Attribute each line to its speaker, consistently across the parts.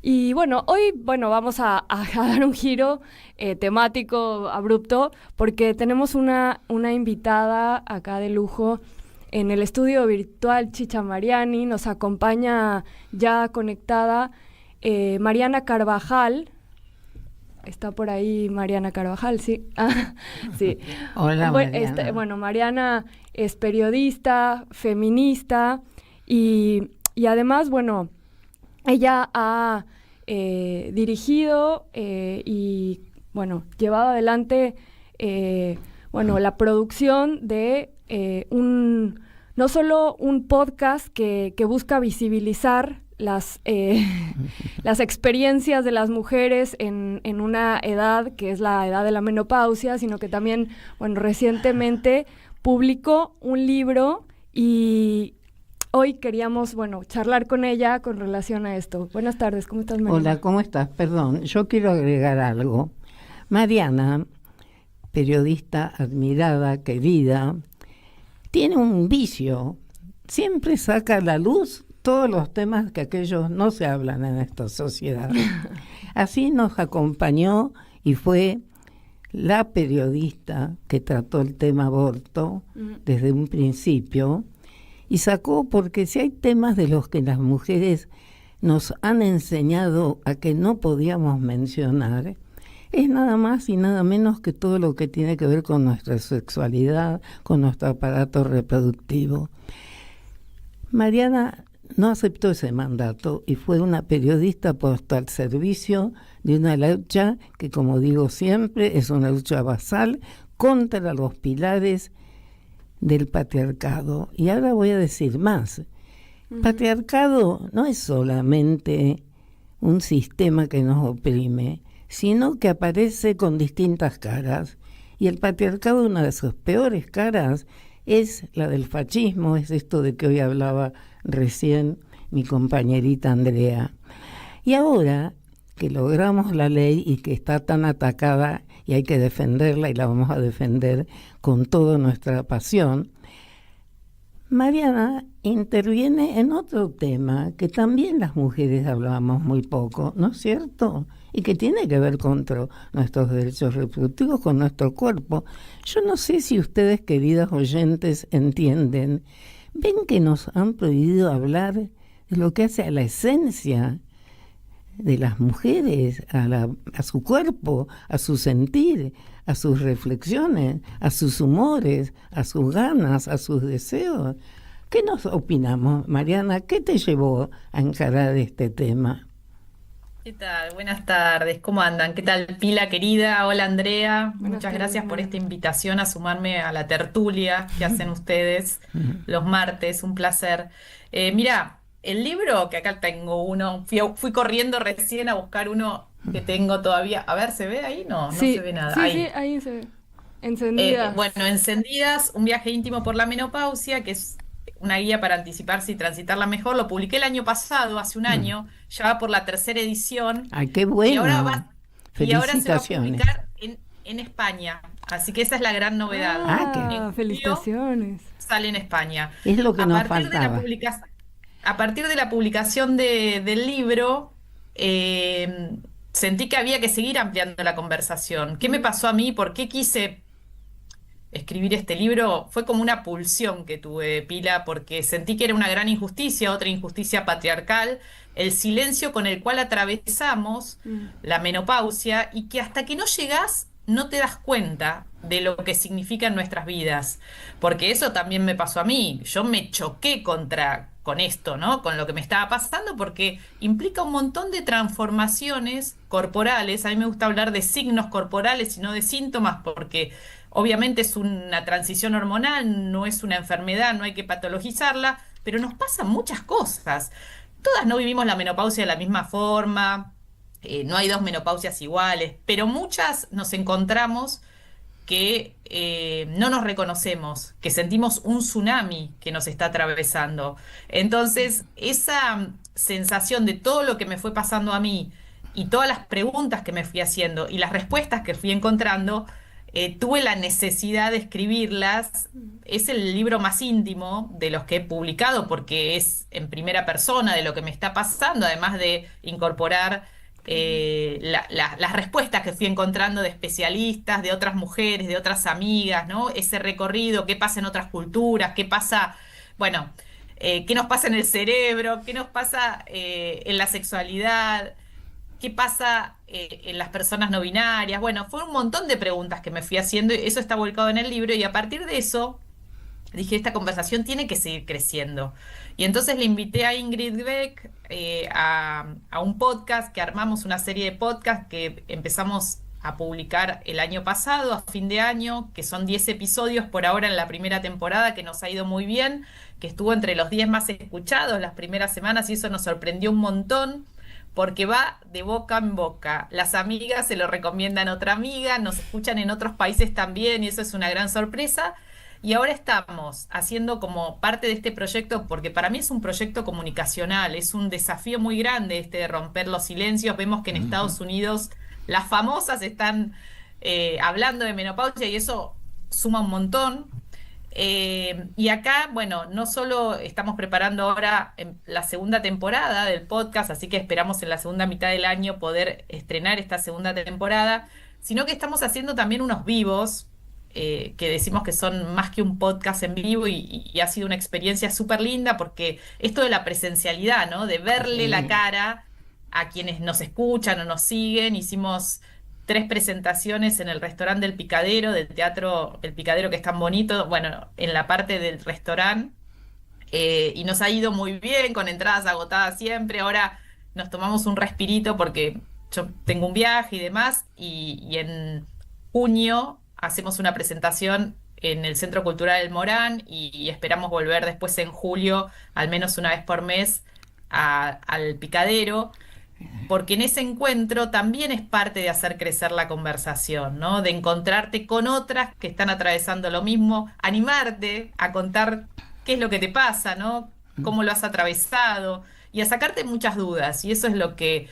Speaker 1: Y bueno, hoy vamos a dar un giro temático abrupto porque tenemos una invitada acá de lujo en el estudio virtual. Chicha Mariani nos acompaña ya conectada Mariana Carvajal. Está por ahí Mariana Carvajal, sí. Sí.
Speaker 2: Hola, Mariana.
Speaker 1: Mariana es periodista, feminista y además, ella ha dirigido y, llevado adelante, la producción de no solo un podcast que busca visibilizar las experiencias de las mujeres en una edad que es la edad de la menopausia, sino que también, recientemente publicó un libro y hoy queríamos, charlar con ella con relación a esto. Buenas tardes, ¿cómo estás, Mariana?
Speaker 2: Hola, ¿cómo estás? Perdón, yo quiero agregar algo. Mariana, periodista admirada, querida, tiene un vicio. Siempre saca a la luz todos los temas que aquellos no se hablan en esta sociedad. Así nos acompañó y fue la periodista que trató el tema aborto desde un principio y sacó, porque si hay temas de los que las mujeres nos han enseñado a que no podíamos mencionar, es nada más y nada menos que todo lo que tiene que ver con nuestra sexualidad, con nuestro aparato reproductivo. Mariana no aceptó ese mandato y fue una periodista puesta al servicio de una lucha que, como digo siempre, es una lucha basal contra los pilares del patriarcado. Y ahora voy a decir más. Patriarcado no es solamente un sistema que nos oprime, sino que aparece con distintas caras. Y el patriarcado, una de sus peores caras, es la del fascismo, es esto de que hoy hablaba recién mi compañerita Andrea. Y ahora que logramos la ley y que está tan atacada y hay que defenderla y la vamos a defender con toda nuestra pasión, Mariana interviene en otro tema que también las mujeres hablamos muy poco, ¿no es cierto? Y que tiene que ver con nuestros derechos reproductivos, con nuestro cuerpo. Yo no sé si ustedes, queridas oyentes, entienden. Ven que nos han prohibido hablar de lo que hace a la esencia de las mujeres, a su cuerpo, a su sentir, a sus reflexiones, a sus humores, a sus ganas, a sus deseos. ¿Qué nos opinamos, Mariana? ¿Qué te llevó a encarar este tema?
Speaker 3: ¿Qué tal? Buenas tardes, ¿cómo andan? ¿Qué tal, Pila querida? Hola, Andrea. Muchas gracias por esta invitación a sumarme a la tertulia que hacen ustedes los martes, un placer. Mira, el libro, que acá tengo uno, fui corriendo recién a buscar uno que tengo todavía. A ver, ¿se ve ahí? No
Speaker 1: Sí,
Speaker 3: se ve nada.
Speaker 1: sí,
Speaker 3: Ahí.
Speaker 1: sí, ahí se ve. Encendidas.
Speaker 3: Encendidas, un viaje íntimo por la menopausia, que es una guía para anticiparse y transitarla mejor. Lo publiqué el año pasado, hace un año, ya va por la tercera edición.
Speaker 2: ¡Ay, qué bueno!
Speaker 3: Y ahora se va a
Speaker 2: Felicitaciones.
Speaker 3: publicar en España. Así que esa es la gran novedad.
Speaker 1: Felicitaciones.
Speaker 3: Sale en España.
Speaker 2: Es lo que
Speaker 3: A
Speaker 2: nos
Speaker 3: partir de la
Speaker 2: faltaba.
Speaker 3: a partir de la publicación del libro, sentí que había que seguir ampliando la conversación. ¿Qué me pasó a mí? ¿Por qué quise escribir este libro? Fue como una pulsión que tuve, Pila, porque sentí que era una gran injusticia, otra injusticia patriarcal, el silencio con el cual atravesamos la menopausia y que hasta que no llegás no te das cuenta de lo que significa en nuestras vidas, porque eso también me pasó a mí. Yo me choqué con esto, ¿no? Con lo que me estaba pasando, porque implica un montón de transformaciones corporales. A mí me gusta hablar de signos corporales y no de síntomas, porque obviamente es una transición hormonal, no es una enfermedad, no hay que patologizarla, pero nos pasan muchas cosas. Todas no vivimos la menopausia de la misma forma, no hay dos menopausias iguales, pero muchas nos encontramos que no nos reconocemos, que sentimos un tsunami que nos está atravesando. Entonces, esa sensación de todo lo que me fue pasando a mí y todas las preguntas que me fui haciendo y las respuestas que fui encontrando, tuve la necesidad de escribirlas. Es el libro más íntimo de los que he publicado porque es en primera persona de lo que me está pasando, además de incorporar las respuestas que fui encontrando de especialistas, de otras mujeres, de otras amigas, ¿no? Ese recorrido, qué pasa en otras culturas, qué pasa, bueno, qué nos pasa en el cerebro, qué nos pasa en la sexualidad, qué pasa en las personas no binarias. Bueno, fue un montón de preguntas que me fui haciendo y eso está volcado en el libro y a partir de eso dije, esta conversación tiene que seguir creciendo. Y entonces le invité a Ingrid Beck a un podcast, que armamos una serie de podcasts que empezamos a publicar el año pasado, a fin de año, que son 10 episodios por ahora en la primera temporada, que nos ha ido muy bien, que estuvo entre los 10 más escuchados las primeras semanas y eso nos sorprendió un montón, porque va de boca en boca. Las amigas se lo recomiendan a otra amiga, nos escuchan en otros países también y eso es una gran sorpresa. Y ahora estamos haciendo como parte de este proyecto, porque para mí es un proyecto comunicacional, es un desafío muy grande este de romper los silencios. Vemos que en Estados Unidos las famosas están hablando de menopausia y eso suma un montón. Y acá, bueno, no solo estamos preparando ahora la segunda temporada del podcast, así que esperamos en la segunda mitad del año poder estrenar esta segunda temporada, sino que estamos haciendo también unos vivos que decimos que son más que un podcast en vivo y ha sido una experiencia súper linda porque esto de la presencialidad, ¿no? De verle la cara a quienes nos escuchan o nos siguen. Hicimos 3 presentaciones en el restaurante del Picadero, del Teatro El Picadero, que es tan bonito, bueno, en la parte del restaurante, y nos ha ido muy bien, con entradas agotadas siempre. Ahora nos tomamos un respirito porque yo tengo un viaje y demás, y en junio hacemos una presentación en el Centro Cultural del Morán y esperamos volver después en julio, al menos una vez por mes, al Picadero, porque en ese encuentro también es parte de hacer crecer la conversación, ¿no? De encontrarte con otras que están atravesando lo mismo, animarte a contar qué es lo que te pasa, ¿no? Cómo lo has atravesado y a sacarte muchas dudas. Y eso es lo que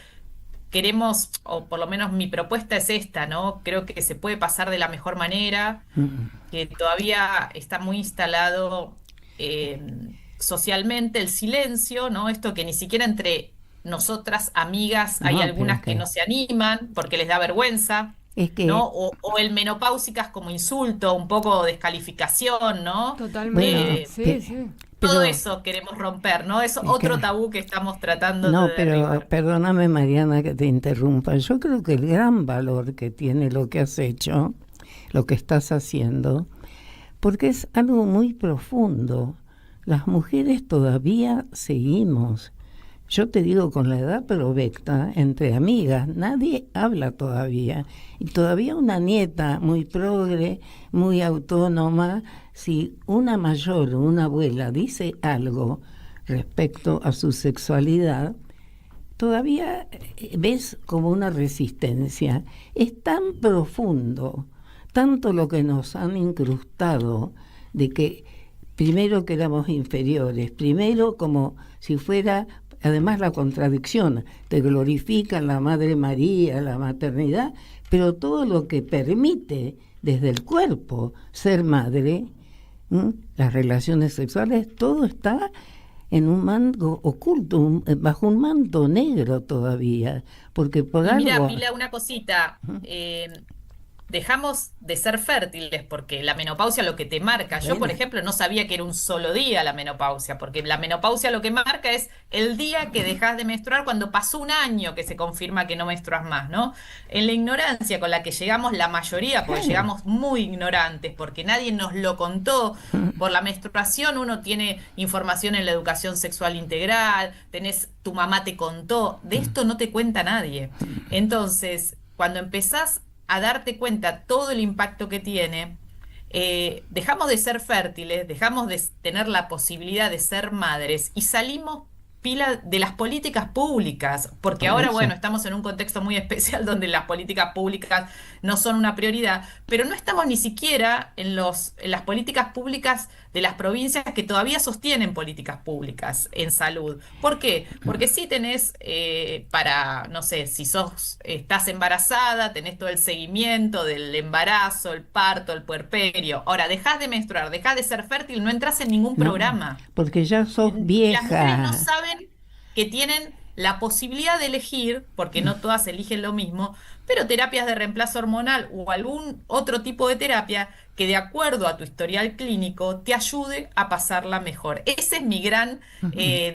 Speaker 3: queremos, o por lo menos mi propuesta es esta, ¿no? Creo que se puede pasar de la mejor manera, que todavía está muy instalado socialmente el silencio, ¿no? Esto que ni siquiera entre nosotras, amigas, hay algunas que no se animan porque les da vergüenza,
Speaker 2: es que,
Speaker 3: ¿no? O el menopáusicas como insulto, un poco descalificación, ¿no?
Speaker 1: Totalmente.
Speaker 2: Bueno,
Speaker 1: Sí.
Speaker 3: Todo
Speaker 2: pero
Speaker 3: eso queremos romper, ¿no? Es
Speaker 2: es
Speaker 3: otro
Speaker 2: que-
Speaker 3: tabú que estamos tratando
Speaker 2: no,
Speaker 3: de
Speaker 2: pero
Speaker 3: derribar.
Speaker 2: perdóname, Mariana, que te interrumpa. Yo creo que el gran valor que tiene lo que has hecho, lo que estás haciendo, porque es algo muy profundo. Las mujeres todavía seguimos. Yo te digo con la edad provecta, entre amigas, nadie habla todavía. Y todavía una nieta muy progre, muy autónoma, si una mayor o una abuela dice algo respecto a su sexualidad, todavía ves como una resistencia. Es tan profundo, tanto lo que nos han incrustado de que primero que éramos inferiores, primero como si fuera, además la contradicción, te glorifican la Madre María, la maternidad, pero todo lo que permite desde el cuerpo ser madre, las relaciones sexuales, todo está en un manto oculto, bajo un manto negro todavía, porque por
Speaker 3: Y mira,
Speaker 2: algo...
Speaker 3: Pila, una cosita. Dejamos de ser fértiles porque la menopausia lo que te marca. Yo, por
Speaker 2: Bueno.
Speaker 3: ejemplo, no sabía que era un solo día la menopausia, porque la menopausia lo que marca es el día que dejas de menstruar cuando pasó un año que se confirma que no menstruas más, ¿no? En la ignorancia con la que llegamos la mayoría, porque llegamos muy ignorantes, porque nadie nos lo contó. Por la menstruación uno tiene información en la educación sexual integral, tenés, tu mamá te contó, de esto no te cuenta nadie. Entonces, cuando empezás a darte cuenta todo el impacto que tiene, dejamos de ser fértiles, dejamos de tener la posibilidad de ser madres y salimos Pila, de las políticas públicas, porque
Speaker 2: Por
Speaker 3: ahora,
Speaker 2: eso.
Speaker 3: bueno, estamos en un contexto muy especial donde las políticas públicas no son una prioridad, pero no estamos ni siquiera en las políticas públicas de las provincias que todavía sostienen políticas públicas en salud. ¿Por qué? Porque sí tenés para, no sé, si estás embarazada, tenés todo el seguimiento del embarazo, el parto, el puerperio. Ahora, dejás de menstruar, dejás de ser fértil, no entras en ningún
Speaker 2: No,
Speaker 3: programa.
Speaker 2: porque ya sos
Speaker 3: Y las mujeres no
Speaker 2: vieja.
Speaker 3: saben que tienen la posibilidad de elegir, porque no todas eligen lo mismo, pero terapias de reemplazo hormonal o algún otro tipo de terapia que de acuerdo a tu historial clínico te ayude a pasarla mejor. Ese es mi gran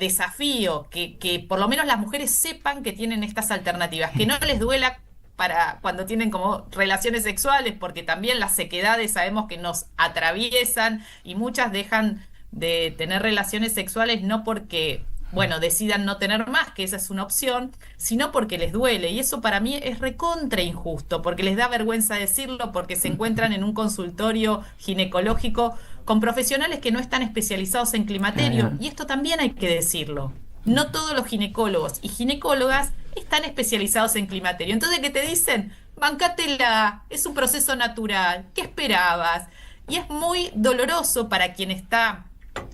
Speaker 3: desafío, que por lo menos las mujeres sepan que tienen estas alternativas, que no les duela para cuando tienen como relaciones sexuales, porque también las sequedades sabemos que nos atraviesan y muchas dejan de tener relaciones sexuales no porque, bueno, decidan no tener más, que esa es una opción, sino porque les duele. Y eso para mí es recontra injusto, porque les da vergüenza decirlo, porque se encuentran en un consultorio ginecológico con profesionales que no están especializados en climaterio.
Speaker 2: Claro.
Speaker 3: Y esto también hay que decirlo. No todos los ginecólogos y ginecólogas están especializados en climaterio. Entonces, ¿qué te dicen? Bancátela, es un proceso natural. ¿Qué esperabas? Y es muy doloroso para quien está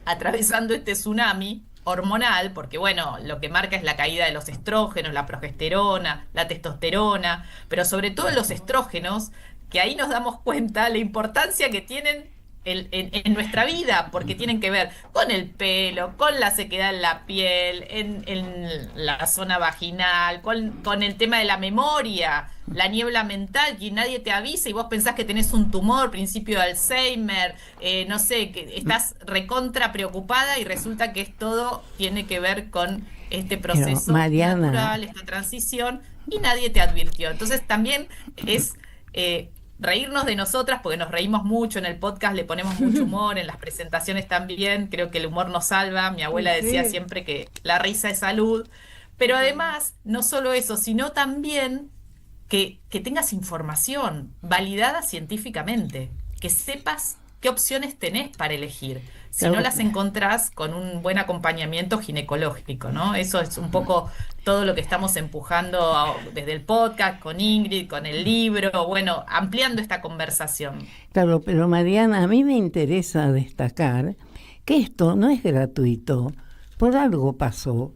Speaker 3: atravesando este tsunami hormonal, porque bueno, lo que marca es la caída de los estrógenos, la progesterona, la testosterona, pero sobre todo los estrógenos, que ahí nos damos cuenta la importancia que tienen en nuestra vida, porque tienen que ver con el pelo, con la sequedad en la piel, en la zona vaginal, con el tema de la memoria, la niebla mental, que nadie te avisa y vos pensás que tenés un tumor, principio de Alzheimer, no sé, que estás recontra preocupada y resulta que tiene que ver con este
Speaker 2: Pero
Speaker 3: proceso
Speaker 2: Mariana,
Speaker 3: natural, esta transición, y nadie te advirtió. Entonces también es reírnos de nosotras, porque nos reímos mucho en el podcast, le ponemos mucho humor, en las presentaciones también, creo que el humor nos salva, mi abuela decía
Speaker 1: Sí.
Speaker 3: siempre que la risa es salud, pero además, no solo eso, sino también que tengas información validada científicamente, que sepas qué opciones tenés para elegir. Si no
Speaker 2: claro,
Speaker 3: las encontrás con un buen acompañamiento ginecológico, ¿no? Eso es un poco todo lo que estamos empujando desde el podcast, con Ingrid, con el libro, bueno, ampliando esta conversación.
Speaker 2: claro, pero Mariana, a mí me interesa destacar que esto no es gratuito. Por algo pasó.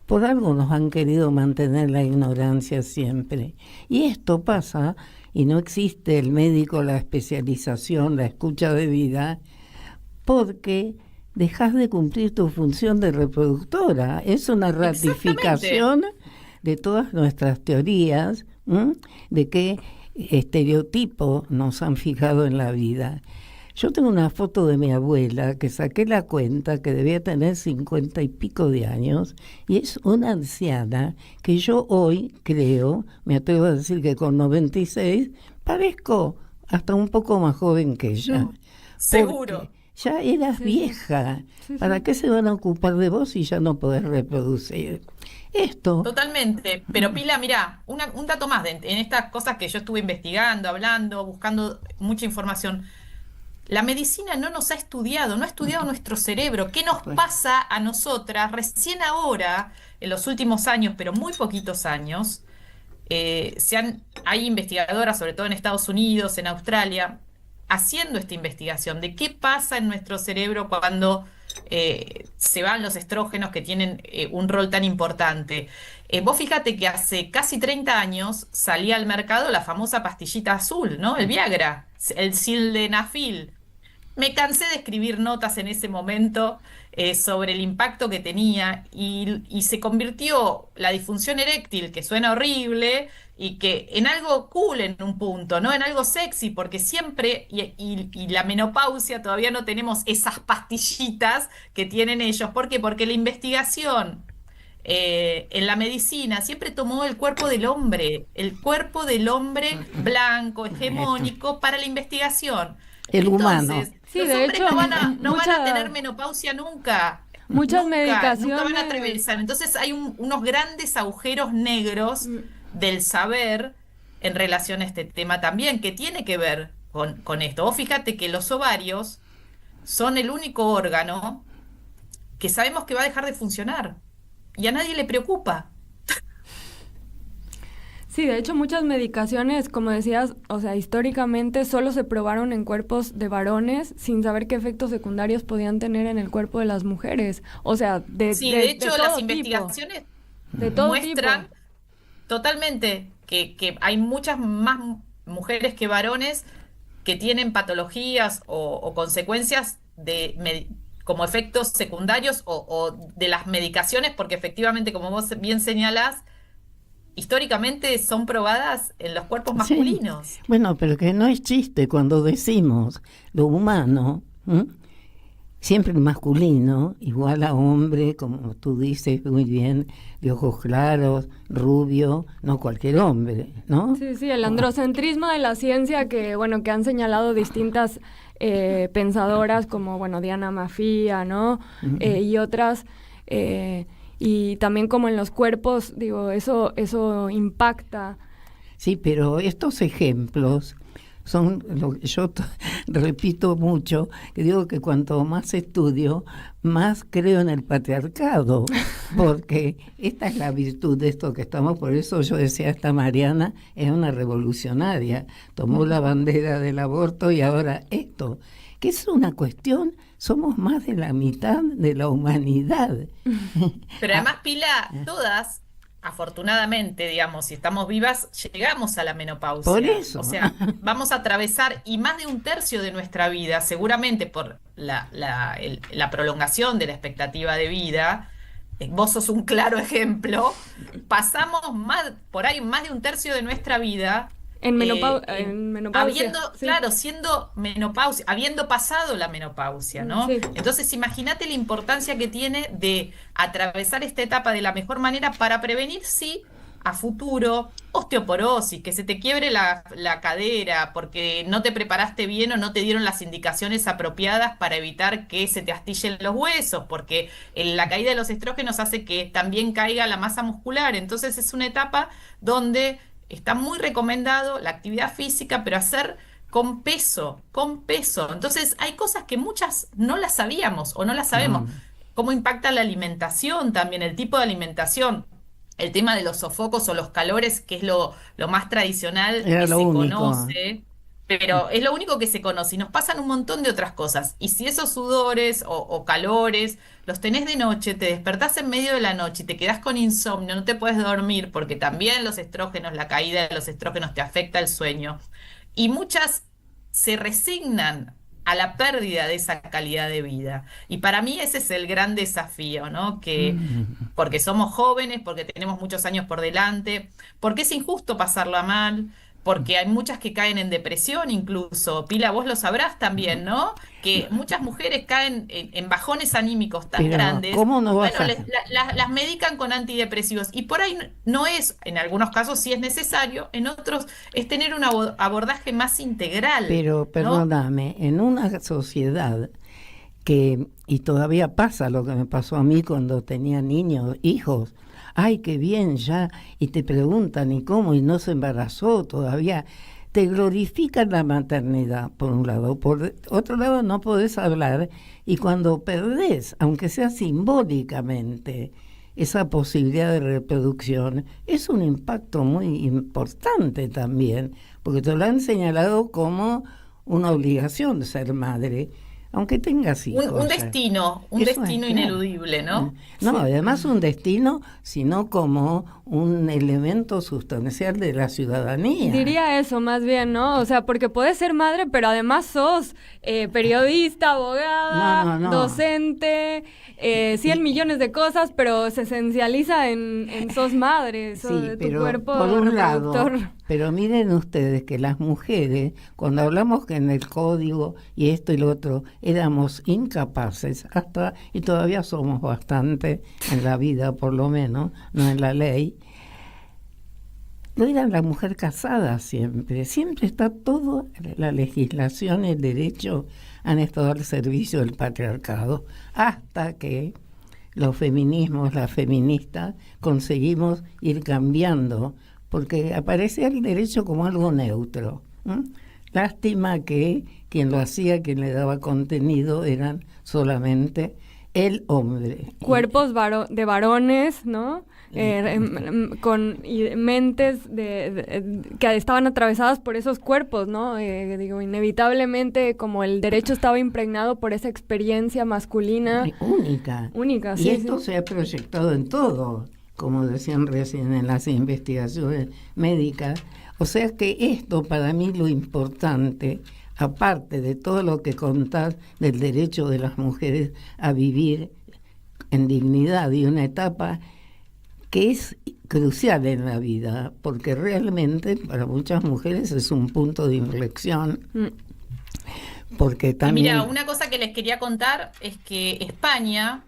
Speaker 2: Por algo nos han querido mantener la ignorancia siempre. Y esto pasa, y no existe el médico, la especialización, la escucha de vida, porque dejas de cumplir tu función de reproductora. Es una
Speaker 3: Exactamente.
Speaker 2: ratificación de todas nuestras teorías, ¿m? De qué estereotipo nos han fijado en la vida. Yo tengo una foto de mi abuela que saqué la cuenta que debía tener 50 y pico de años y es una anciana que yo hoy creo, me atrevo a decir que con 96 parezco hasta un poco más joven que ella,
Speaker 3: Seguro.
Speaker 2: porque ya eras
Speaker 1: Sí, sí.
Speaker 2: vieja.
Speaker 1: Sí,
Speaker 2: ¿Para
Speaker 1: sí.
Speaker 2: qué se van a ocupar de vos si ya no podés reproducir? Esto,
Speaker 3: Totalmente, pero Pila, mira, un dato más en estas cosas que yo estuve investigando, hablando, buscando mucha información. La medicina no nos ha estudiado, no ha estudiado nuestro cerebro. ¿Qué nos pasa a nosotras recién ahora, en los últimos años, pero muy poquitos años? Hay investigadoras, sobre todo en Estados Unidos, en Australia, haciendo esta investigación de qué pasa en nuestro cerebro cuando se van los estrógenos que tienen un rol tan importante. Vos fíjate que hace casi 30 años salía al mercado la famosa pastillita azul, ¿no? El Viagra, el sildenafil. Me cansé de escribir notas en ese momento sobre el impacto que tenía y se convirtió la disfunción eréctil, que suena horrible, y que en algo cool en un punto, ¿no? En algo sexy, porque siempre, y la menopausia, todavía no tenemos esas pastillitas que tienen ellos. ¿Por qué? Porque la investigación en la medicina siempre tomó el cuerpo del hombre blanco, hegemónico, para la investigación.
Speaker 2: el humano.
Speaker 3: Entonces,
Speaker 1: Sí,
Speaker 3: los
Speaker 1: de
Speaker 3: hombres
Speaker 1: hecho,
Speaker 3: no van a tener menopausia nunca.
Speaker 1: muchas
Speaker 3: Nunca van a
Speaker 1: medicaciones.
Speaker 3: atravesar. Entonces hay unos grandes agujeros negros del saber en relación a este tema también, que tiene que ver con esto. Vos fíjate que los ovarios son el único órgano que sabemos que va a dejar de funcionar. y a nadie le preocupa.
Speaker 1: Sí, de hecho muchas medicaciones, como decías, o sea, históricamente solo se probaron en cuerpos de varones sin saber qué efectos secundarios podían tener en el cuerpo de las mujeres. O sea,
Speaker 3: Sí, de
Speaker 1: de
Speaker 3: hecho
Speaker 1: todo
Speaker 3: las
Speaker 1: tipo,
Speaker 3: investigaciones
Speaker 1: de todo tipo.
Speaker 3: muestran totalmente que hay muchas más mujeres que varones que tienen patologías o consecuencias como efectos secundarios o de las medicaciones, porque efectivamente, como vos bien señalás, históricamente son probadas en los cuerpos
Speaker 2: Sí,
Speaker 3: masculinos.
Speaker 2: bueno, pero que no es chiste cuando decimos lo humano, ¿m? Siempre el masculino, igual a hombre, como tú dices muy bien, de ojos claros, rubio, no cualquier hombre, ¿no?
Speaker 1: Sí, sí, el androcentrismo de la ciencia que, bueno, que han señalado distintas pensadoras como, bueno, Diana Mafia, ¿no? Y otras, y también como en los cuerpos, digo, eso impacta.
Speaker 2: Sí, pero estos ejemplos son lo que yo repito mucho, que digo que cuanto más estudio, más creo en el patriarcado, porque esta es la virtud de esto que estamos, por eso yo decía, esta Mariana es una revolucionaria, tomó la bandera del aborto y ahora esto, que es una cuestión, somos más de la mitad de la humanidad.
Speaker 3: Pero además, Pila, todas, afortunadamente, digamos, si estamos vivas, llegamos a la menopausia.
Speaker 2: Por eso.
Speaker 3: O sea, vamos a atravesar, y más de un tercio de nuestra vida, seguramente por la prolongación de la expectativa de vida, vos sos un claro ejemplo, pasamos por ahí más de un tercio de nuestra vida
Speaker 1: En menopausia, sí.
Speaker 3: claro, siendo menopausia, habiendo pasado la menopausia, ¿no?
Speaker 1: Sí.
Speaker 3: Entonces, imagínate la importancia que tiene de atravesar esta etapa de la mejor manera para prevenir, sí, a futuro, osteoporosis, que se te quiebre la cadera porque no te preparaste bien o no te dieron las indicaciones apropiadas para evitar que se te astillen los huesos, porque la caída de los estrógenos hace que también caiga la masa muscular. Entonces, es una etapa donde está muy recomendado la actividad física, pero hacer con peso, con peso. Entonces, hay cosas que muchas no las sabíamos o no las sabemos.
Speaker 2: No.
Speaker 3: Cómo impacta la alimentación también, el tipo de alimentación. El tema de los sofocos o los calores, que es lo más tradicional
Speaker 2: Era
Speaker 3: que
Speaker 2: lo
Speaker 3: se
Speaker 2: único.
Speaker 3: conoce, pero es lo único que se conoce y nos pasan un montón de otras cosas. Y si esos sudores o calores los tenés de noche, te despertás en medio de la noche y te quedás con insomnio, no te puedes dormir porque también los estrógenos, la caída de los estrógenos te afecta el sueño. Y muchas se resignan a la pérdida de esa calidad de vida. Y para mí ese es el gran desafío, ¿no? Que porque somos jóvenes, porque tenemos muchos años por delante, porque es injusto pasarla mal, porque hay muchas que caen en depresión incluso. Pila, vos lo sabrás también, ¿no? Que muchas mujeres caen en bajones anímicos tan
Speaker 2: Pero,
Speaker 3: grandes.
Speaker 2: ¿cómo no vas
Speaker 3: Bueno,
Speaker 2: a...?
Speaker 3: las medican con antidepresivos y por ahí no es, en algunos casos sí es necesario, en otros es tener un abordaje más integral,
Speaker 2: Pero
Speaker 3: ¿no?
Speaker 2: perdóname, en una sociedad que, y todavía pasa lo que me pasó a mí cuando tenía niños, hijos, ay, qué bien ya, y te preguntan, ¿y cómo? Y no se embarazó todavía. Te glorifican la maternidad, por un lado. Por otro lado, no podés hablar, y cuando perdés, aunque sea simbólicamente, esa posibilidad de reproducción, es un impacto muy importante también, porque te lo han señalado como una obligación de ser madre, aunque tengas hijos.
Speaker 3: Un destino, un
Speaker 2: Eso es
Speaker 3: destino
Speaker 2: claro.
Speaker 3: ineludible, ¿no?
Speaker 2: No,
Speaker 1: Sí.
Speaker 2: además un destino, sino como un elemento sustancial de la ciudadanía.
Speaker 1: Diría eso más bien, ¿no? O sea, porque puedes ser madre, pero además sos periodista, abogada,
Speaker 2: No.
Speaker 1: docente, 100 millones de cosas, pero se esencializa en sos madre, sos
Speaker 2: Sí,
Speaker 1: de tu
Speaker 2: pero
Speaker 1: cuerpo
Speaker 2: por un lado,
Speaker 1: reproductor.
Speaker 2: pero miren ustedes que las mujeres, cuando hablamos que en el código y esto y lo otro, éramos incapaces, hasta, y todavía somos bastante en la vida por lo menos, no en la ley, no era la mujer casada siempre, siempre está todo, la legislación, el derecho han estado al servicio del patriarcado, hasta que los feminismos, las feministas, conseguimos ir cambiando, porque aparecía el derecho como algo neutro. Lástima que quien lo hacía, quien le daba contenido, eran solamente el hombre.
Speaker 1: Cuerpos de varones, ¿no? Con mentes que estaban atravesadas por esos cuerpos, ¿no? Digo, inevitablemente, como el derecho estaba impregnado por esa experiencia masculina.
Speaker 2: Única.
Speaker 1: Única,
Speaker 2: y
Speaker 1: sí.
Speaker 2: esto se ha proyectado en todo, como decían recién en las investigaciones médicas. O sea que esto, para mí, lo importante, aparte de todo lo que contás del derecho de las mujeres a vivir en dignidad y una etapa que es crucial en la vida, porque realmente para muchas mujeres es un punto de inflexión, porque también...
Speaker 3: Mira, una cosa que les quería contar es que España,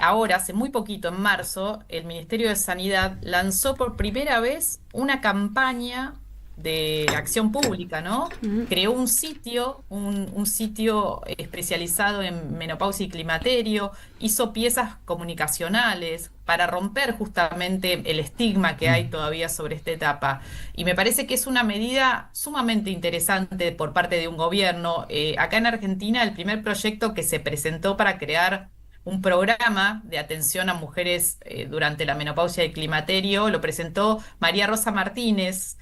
Speaker 3: ahora, hace muy poquito, en marzo, el Ministerio de Sanidad lanzó por primera vez una campaña de acción pública, ¿no? Creó un sitio, un sitio especializado en menopausia y climaterio, hizo piezas comunicacionales para romper justamente el estigma que hay todavía sobre esta etapa. Y me parece que es una medida sumamente interesante por parte de un gobierno. Acá en Argentina, el primer proyecto que se presentó para crear un programa de atención a mujeres durante la menopausia y climaterio lo presentó María Rosa Martínez,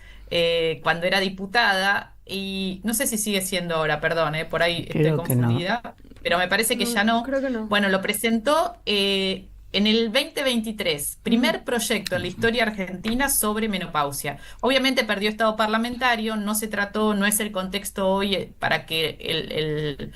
Speaker 3: cuando era diputada, y no sé si sigue siendo ahora, perdón, por ahí estoy
Speaker 2: Creo que no.
Speaker 3: confundida, pero me parece que ya no.
Speaker 1: Creo que no.
Speaker 3: Bueno, lo presentó en el 2023, primer proyecto en la historia argentina sobre menopausia. Obviamente perdió estado parlamentario, no se trató, no es el contexto hoy para que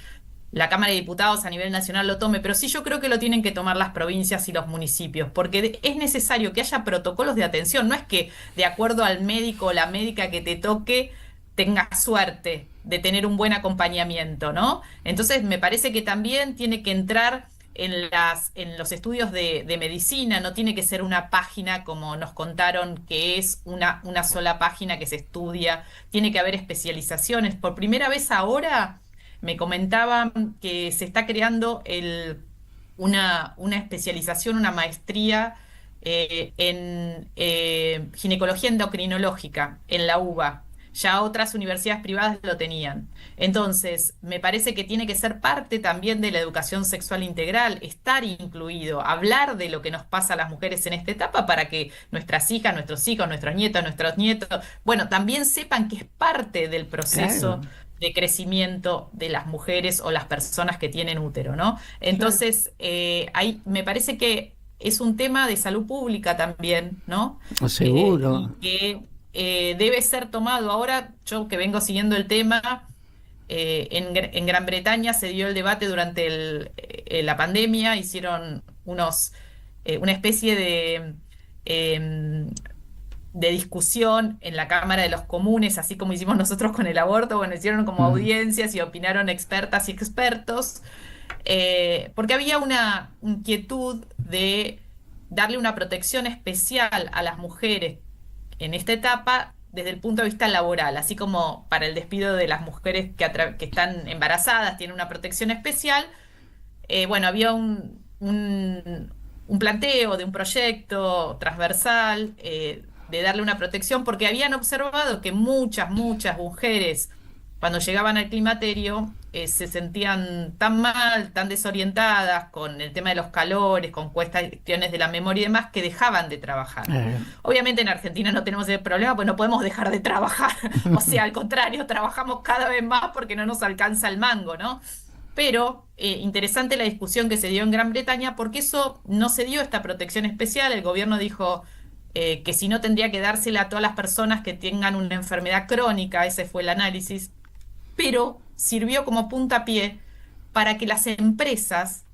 Speaker 3: la Cámara de Diputados a nivel nacional lo tome, pero sí yo creo que lo tienen que tomar las provincias y los municipios, porque es necesario que haya protocolos de atención. No es que de acuerdo al médico o la médica que te toque tengas suerte de tener un buen acompañamiento, ¿no? Entonces me parece que también tiene que entrar en los estudios de medicina, no tiene que ser una página como nos contaron que es una sola página que se estudia, tiene que haber especializaciones. Por primera vez ahora me comentaban que se está creando una especialización, una maestría en ginecología endocrinológica en la UBA. Ya otras universidades privadas lo tenían. Entonces, me parece que tiene que ser parte también de la educación sexual integral, estar incluido, hablar de lo que nos pasa a las mujeres en esta etapa para que nuestras hijas, nuestros hijos, nuestros nietos, bueno, también sepan que es parte del proceso.
Speaker 2: Claro.
Speaker 3: De crecimiento de las mujeres o las personas que tienen útero, ¿no? Entonces, ahí me parece que es un tema de salud pública también, ¿no?
Speaker 2: Seguro.
Speaker 3: Y que debe ser tomado. Ahora, yo que vengo siguiendo el tema, en Gran Bretaña se dio el debate durante la pandemia, hicieron una especie de discusión en la Cámara de los Comunes, así como hicimos nosotros con el aborto. Bueno, hicieron como audiencias y opinaron expertas y expertos, porque había una inquietud de darle una protección especial a las mujeres en esta etapa desde el punto de vista laboral, así como para el despido de las mujeres que están embarazadas, tienen una protección especial. Bueno, había un planteo de un proyecto transversal, de darle una protección, porque habían observado que muchas mujeres, cuando llegaban al climaterio, se sentían tan mal, tan desorientadas con el tema de los calores, con cuestiones de la memoria y demás, que dejaban de trabajar. Obviamente en Argentina no tenemos ese problema, pues no podemos dejar de trabajar. O sea, al contrario, trabajamos cada vez más porque no nos alcanza el mango, ¿no? Pero interesante la discusión que se dio en Gran Bretaña, porque eso no se dio, esta protección especial. El gobierno dijo que si no, tendría que dársela a todas las personas que tengan una enfermedad crónica. Ese fue el análisis, pero sirvió como puntapié para que las empresas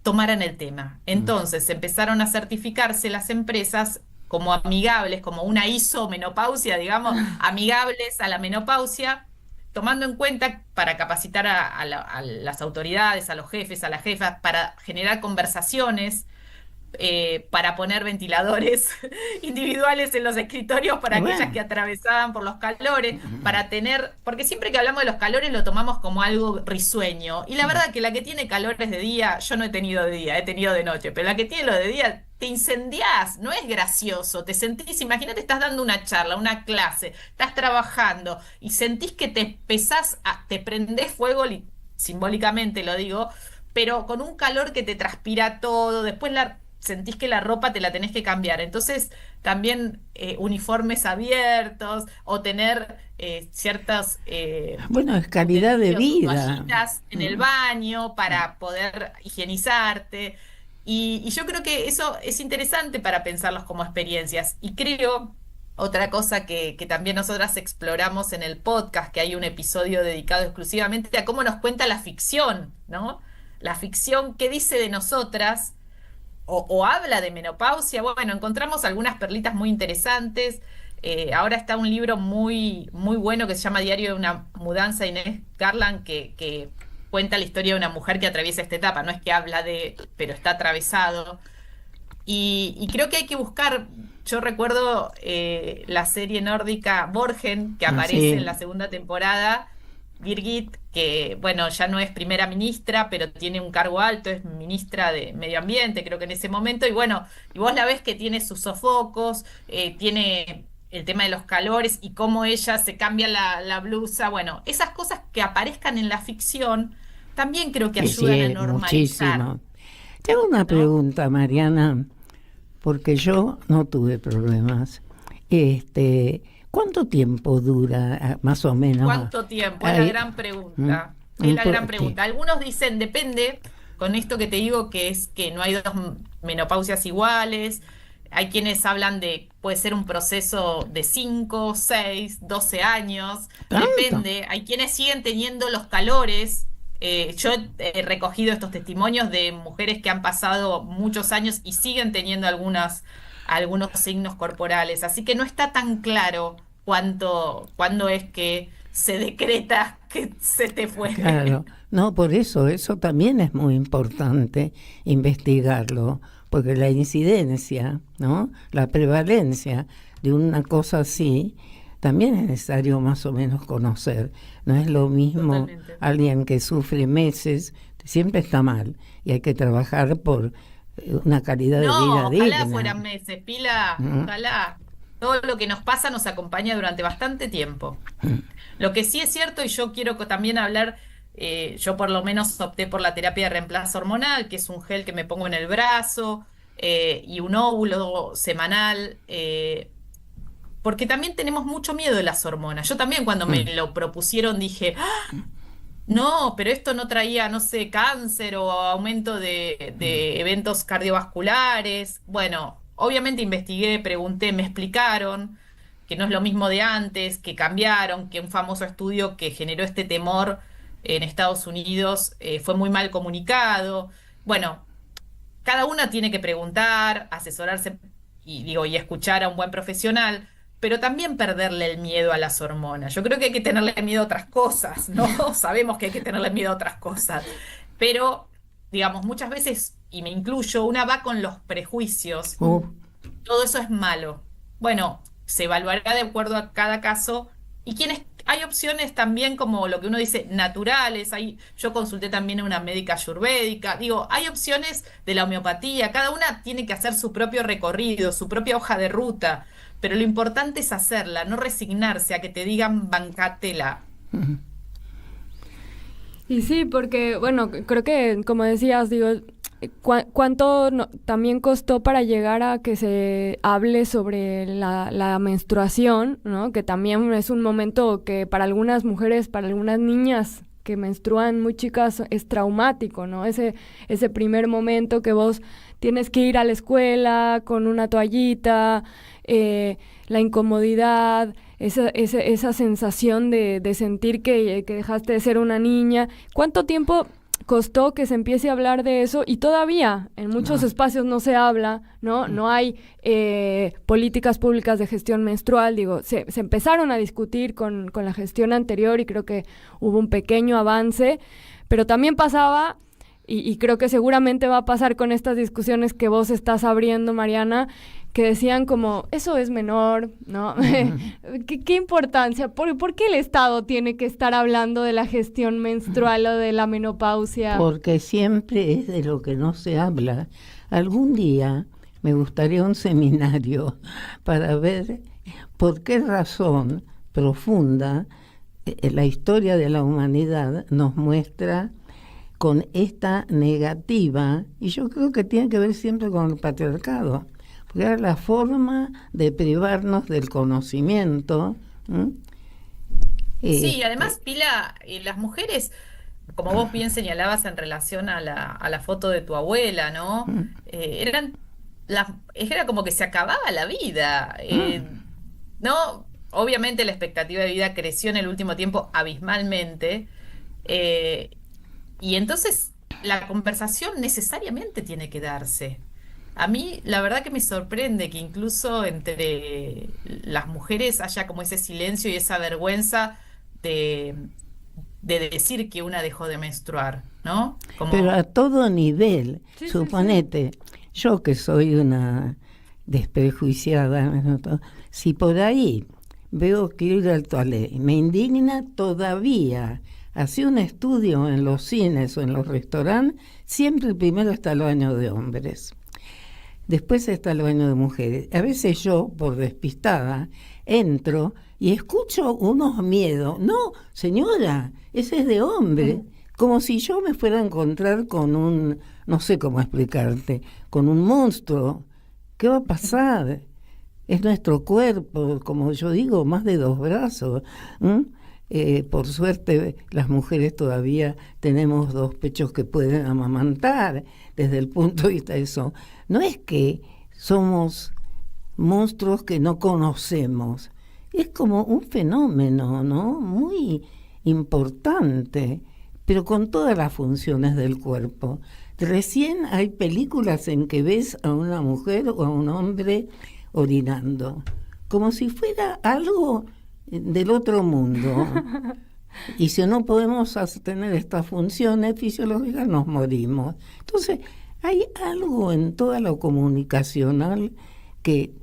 Speaker 3: tomaran el tema. Entonces empezaron a certificarse las empresas como amigables, como una ISO menopausia, digamos, amigables a la menopausia, tomando en cuenta para capacitar a las autoridades, a los jefes, a las jefas, para generar conversaciones, para poner ventiladores individuales en los escritorios para aquellas que atravesaban por los calores, para tener, porque siempre que hablamos de los calores lo tomamos como algo risueño, y la verdad que la que tiene calores de día, yo no he tenido de día, he tenido de noche, pero la que tiene lo de día, te incendiás, no es gracioso, te sentís, imagínate, estás dando una charla, una clase, estás trabajando, y sentís que te prendés fuego, simbólicamente lo digo, pero con un calor que te transpira todo, después sentís que la ropa te la tenés que cambiar. Entonces, también uniformes abiertos o tener ciertas
Speaker 2: Bueno, es calidad de vida.
Speaker 3: toallitas en el baño para poder higienizarte. Y yo creo que eso es interesante para pensarlos como experiencias. Y creo, otra cosa que también nosotras exploramos en el podcast, que hay un episodio dedicado exclusivamente a cómo nos cuenta la ficción, ¿no? La ficción, ¿qué dice de nosotras? O habla de menopausia. Bueno, encontramos algunas perlitas muy interesantes. Ahora está un libro muy, muy bueno que se llama Diario de una mudanza, Inés Garland, que cuenta la historia de una mujer que atraviesa esta etapa. No es que habla pero está atravesado. Y creo que hay que buscar, yo recuerdo la serie nórdica Borgen, que aparece en la segunda temporada, Birgit, que bueno, ya no es primera ministra, pero tiene un cargo alto, es ministra de Medio Ambiente, creo que en ese momento, y bueno, y vos la ves que tiene sus sofocos, tiene el tema de los calores y cómo ella se cambia la blusa, bueno, esas cosas que aparezcan en la ficción también creo que ayudan a normalizar.
Speaker 2: Muchísimo. Te hago una pregunta, Mariana, porque yo no tuve problemas. ¿Cuánto tiempo dura, más o menos?
Speaker 3: ¿Cuánto tiempo? Es la gran pregunta. Es la gran pregunta. Algunos dicen, depende, con esto que te digo, que es que no hay dos menopausias iguales. Hay quienes hablan puede ser un proceso de 5, 6, 12 años.
Speaker 2: ¿Tanto?
Speaker 3: Depende. Hay quienes siguen teniendo los calores. Yo he recogido estos testimonios de mujeres que han pasado muchos años y siguen teniendo algunos signos corporales. Así que no está tan claro cuándo es que se decreta que se te fue.
Speaker 2: Claro, no, por eso también es muy importante investigarlo, porque la incidencia, ¿no? La prevalencia de una cosa así, también es necesario más o menos conocer. No es lo mismo
Speaker 3: Totalmente.
Speaker 2: Alguien que sufre meses, siempre está mal, y hay que trabajar por una calidad de vida digna.
Speaker 3: Ojalá fueran meses, Pila, ojalá. Todo lo que nos pasa nos acompaña durante bastante tiempo. Lo que sí es cierto, y yo quiero también hablar, yo por lo menos opté por la terapia de reemplazo hormonal, que es un gel que me pongo en el brazo y un óvulo semanal, porque también tenemos mucho miedo de las hormonas. Yo también cuando me lo propusieron dije, ¡ah! No, pero esto no traía, no sé, cáncer o aumento de eventos cardiovasculares. Bueno, obviamente investigué, pregunté, me explicaron que no es lo mismo de antes, que cambiaron, que un famoso estudio que generó este temor en Estados Unidos fue muy mal comunicado. Bueno, cada una tiene que preguntar, asesorarse y escuchar a un buen profesional, pero también perderle el miedo a las hormonas. Yo creo que hay que tenerle miedo a otras cosas, ¿no? Sabemos que hay que tenerle miedo a otras cosas, pero, digamos, muchas veces, y me incluyo, una va con los prejuicios. Todo eso es malo. Bueno, se evaluará de acuerdo a cada caso y hay opciones también como lo que uno dice naturales. Yo consulté también a una médica ayurvédica. Digo, hay opciones de la homeopatía. Cada una tiene que hacer su propio recorrido, su propia hoja de ruta. Pero lo importante es hacerla, no resignarse a que te digan bancátela.
Speaker 1: Y sí, porque, bueno, creo que, como decías, digo, ¿cuánto también costó para llegar a que se hable sobre la menstruación, ¿no? Que también es un momento que para algunas mujeres, para algunas niñas que menstruan muy chicas es traumático, ¿no? Ese primer momento que vos tienes que ir a la escuela con una toallita, la incomodidad, esa sensación de sentir que dejaste de ser una niña. ¿Cuánto tiempo costó que se empiece a hablar de eso? Y todavía en muchos espacios no se habla, ¿no? No hay políticas públicas de gestión menstrual. Digo, se empezaron a discutir con la gestión anterior y creo que hubo un pequeño avance, pero también pasaba, y creo que seguramente va a pasar con estas discusiones que vos estás abriendo, Mariana, que decían como, eso es menor, ¿no? ¿Qué importancia? ¿Por qué el Estado tiene que estar hablando de la gestión menstrual o de la menopausia?
Speaker 2: Porque siempre es de lo que no se habla. Algún día me gustaría un seminario para ver por qué razón profunda la historia de la humanidad nos muestra con esta negativa, y yo creo que tiene que ver siempre con el patriarcado, porque era la forma de privarnos del conocimiento.
Speaker 3: Sí, además, Pila, las mujeres, como vos bien señalabas en relación a la foto de tu abuela, ¿no? Era como que se acababa la vida. No, obviamente la expectativa de vida creció en el último tiempo abismalmente. eh, y entonces la conversación necesariamente tiene que darse. A mí, la verdad que me sorprende que incluso entre las mujeres haya como ese silencio y esa vergüenza de, de decir que una dejó de menstruar, ¿no?
Speaker 2: Pero a todo nivel,
Speaker 1: Sí, sí,
Speaker 2: suponete, yo que soy una desprejuiciada, ¿no? Si por ahí veo que ir al toilet me indigna todavía. Hacía un estudio en los cines o en los restaurantes, siempre primero está el baño de hombres. Después está el baño de mujeres. A veces yo, por despistada, entro y escucho unos miedos. No, señora, ese es de hombre. Como si yo me fuera a encontrar con un, no sé cómo explicarte, con un monstruo. ¿Qué va a pasar? Es nuestro cuerpo, como yo digo, más de 2 brazos. Por suerte, las mujeres todavía tenemos 2 pechos que pueden amamantar, desde el punto de vista de eso. No es que somos monstruos que no conocemos, es como un fenómeno, ¿no? Muy importante, pero con todas las funciones del cuerpo. Recién hay películas en que ves a una mujer o a un hombre orinando, como si fuera algo del otro mundo. Y si no podemos tener estas funciones fisiológicas, nos morimos. Entonces, hay algo en toda lo comunicacional que,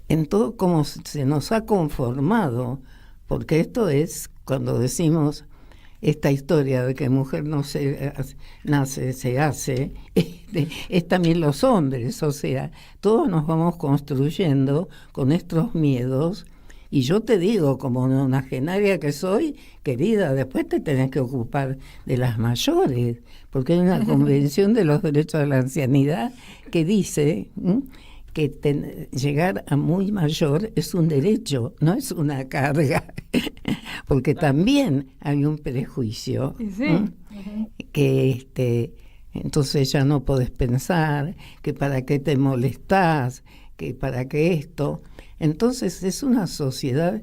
Speaker 2: en todo como se nos ha conformado, porque esto es, cuando decimos esta historia de que mujer no se nace, se hace, es también los hombres, o sea, todos nos vamos construyendo con estos miedos. Y yo te digo, como nonagenaria que soy, querida, después te tenés que ocupar de las mayores, porque hay una convención de los derechos de la ancianidad que dice que llegar a muy mayor es un derecho, no es una carga, porque también hay un prejuicio, que entonces ya no podés pensar, que para qué te molestás, que para qué esto. Entonces es una sociedad,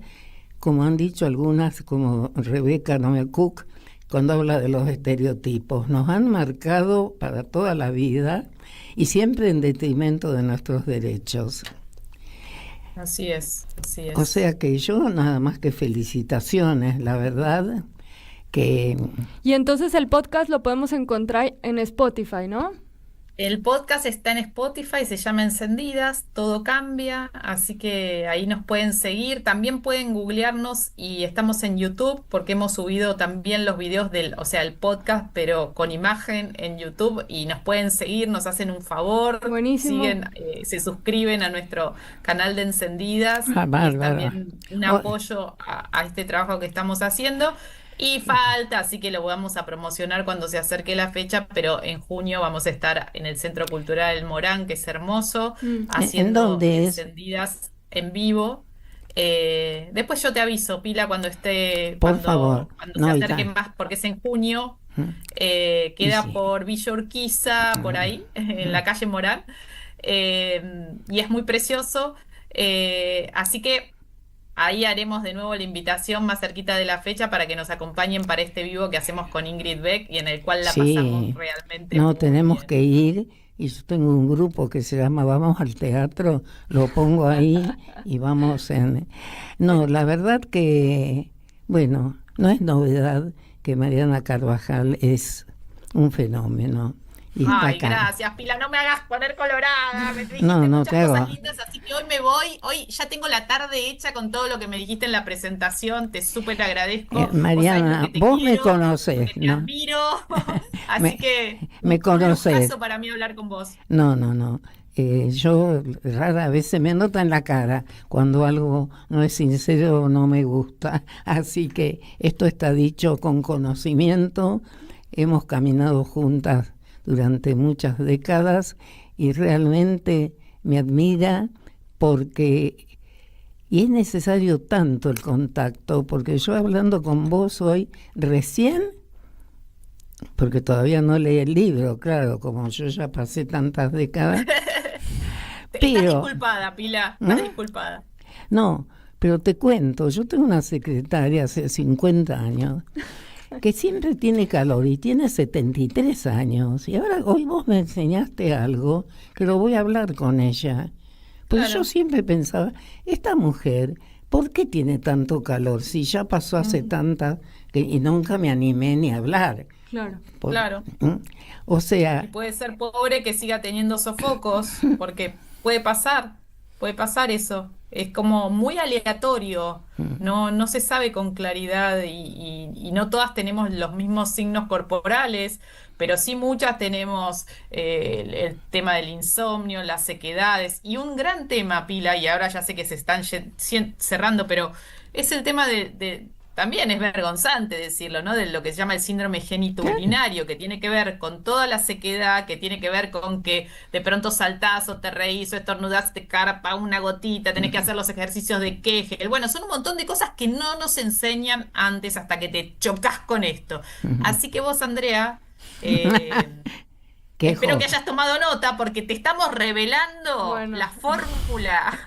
Speaker 2: como han dicho algunas, como Rebecca Cook, cuando habla de los estereotipos, nos han marcado para toda la vida y siempre en detrimento de nuestros derechos.
Speaker 3: Así es, así es.
Speaker 2: O sea que yo nada más que felicitaciones, la verdad que...
Speaker 1: Y entonces el podcast lo podemos encontrar en Spotify, ¿no?
Speaker 3: El podcast está en Spotify, se llama Encendidas, todo cambia, así que ahí nos pueden seguir. También pueden googlearnos y estamos en YouTube porque hemos subido también los videos o sea, el podcast, pero con imagen en YouTube y nos pueden seguir, nos hacen un favor.
Speaker 1: Buenísimo.
Speaker 3: Siguen, se suscriben a nuestro canal de Encendidas. Y es también un apoyo a este trabajo que estamos haciendo. Y falta, así que lo vamos a promocionar cuando se acerque la fecha, pero en junio vamos a estar en el Centro Cultural El Morán, que es hermoso, haciendo Encendidas en vivo. Después yo te aviso, Pila, cuando esté,
Speaker 2: por favor,
Speaker 3: cuando se acerque más, porque es en junio, queda por Villa Urquiza, por ahí, en la calle Morán, y es muy precioso, así que ahí haremos de nuevo la invitación más cerquita de la fecha para que nos acompañen para este vivo que hacemos con Ingrid Beck y en el cual la pasamos realmente
Speaker 2: no,
Speaker 3: muy
Speaker 2: tenemos
Speaker 3: bien.
Speaker 2: que ir, y yo tengo un grupo que se llama Vamos al Teatro, lo pongo ahí y vamos en... No, la verdad que, bueno, no es novedad que Mariana Carvajal es un fenómeno. Y
Speaker 3: ay, gracias, Pila, no me hagas poner colorada, me dijiste
Speaker 2: no
Speaker 3: muchas cosas
Speaker 2: hago.
Speaker 3: lindas, así que hoy me voy, hoy ya tengo la tarde hecha con todo lo que me dijiste en la presentación, te súper agradezco.
Speaker 2: Mariana, vos me conocés,
Speaker 3: te
Speaker 2: ¿no?
Speaker 3: admiro, así que
Speaker 2: me conocés.
Speaker 3: Un gustazo para mí hablar con vos.
Speaker 2: No. Yo rara vez se me nota en la cara cuando algo no es sincero o no me gusta, así que esto está dicho con conocimiento hemos caminado juntas durante muchas décadas y realmente me admira porque... Y es necesario tanto el contacto, porque yo hablando con vos hoy, recién, porque todavía no leí el libro, claro, como yo ya pasé tantas décadas.
Speaker 3: Estás
Speaker 2: Pero,
Speaker 3: disculpada, Pilar, estás disculpada.
Speaker 2: no, pero te cuento, yo tengo una secretaria hace 50 años que siempre tiene calor y tiene 73 años. Y ahora hoy vos me enseñaste algo que lo voy a hablar con ella. Pues
Speaker 3: Claro.
Speaker 2: yo siempre pensaba, esta mujer, ¿por qué tiene tanto calor? Si ya pasó hace tantas y nunca me animé ni a hablar.
Speaker 1: Claro.
Speaker 3: Claro.
Speaker 2: O
Speaker 3: Y
Speaker 2: sea,
Speaker 3: puede ser pobre que siga teniendo sofocos, porque puede pasar eso. Es como muy aleatorio, no se sabe con claridad y no todas tenemos los mismos signos corporales, pero sí muchas tenemos el tema del insomnio, las sequedades y un gran tema, Pila, y ahora ya sé que se están cerrando, pero es el tema también es vergonzante decirlo, ¿no? De lo que se llama el síndrome genitourinario, que tiene que ver con toda la sequedad, que tiene que ver con que de pronto saltás o te reís o estornudás, te carpa una gotita, tenés que hacer los ejercicios de Kegel. Bueno, son un montón de cosas que no nos enseñan antes hasta que te chocas con esto. Así que vos, Andrea,
Speaker 2: qué
Speaker 3: espero que
Speaker 2: joven.
Speaker 3: hayas tomado nota porque te estamos revelando
Speaker 1: Bueno.
Speaker 3: la fórmula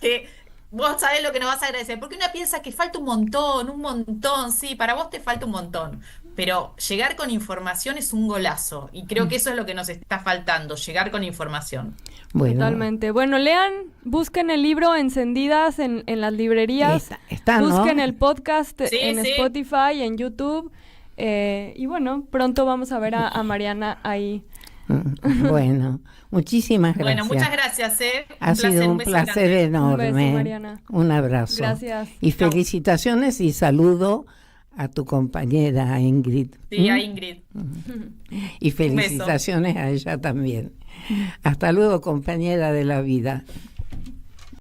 Speaker 3: que vos sabés lo que nos vas a agradecer. Porque una piensa que falta un montón, sí, para vos te falta un montón. Pero llegar con información es un golazo. Y creo que eso es lo que nos está faltando, llegar con información.
Speaker 2: Bueno,
Speaker 1: Totalmente. Bueno, lean, busquen el libro Encendidas en las librerías.
Speaker 2: está, ¿no?
Speaker 1: Busquen el podcast
Speaker 3: Sí,
Speaker 1: en
Speaker 3: sí.
Speaker 1: Spotify, en YouTube. Y bueno, pronto vamos a ver a Mariana ahí.
Speaker 2: Bueno, muchísimas
Speaker 3: Bueno,
Speaker 2: gracias.
Speaker 3: muchas gracias, ¿eh?
Speaker 2: Ha sido un
Speaker 3: beso
Speaker 2: placer
Speaker 3: grande.
Speaker 2: enorme.
Speaker 1: Un beso, Mariana.
Speaker 2: Un abrazo.
Speaker 1: Gracias.
Speaker 2: Y
Speaker 3: Chau.
Speaker 2: felicitaciones y saludo a tu compañera Ingrid.
Speaker 3: Sí, a Ingrid.
Speaker 2: Y felicitaciones a ella también. Hasta luego, compañera de la vida.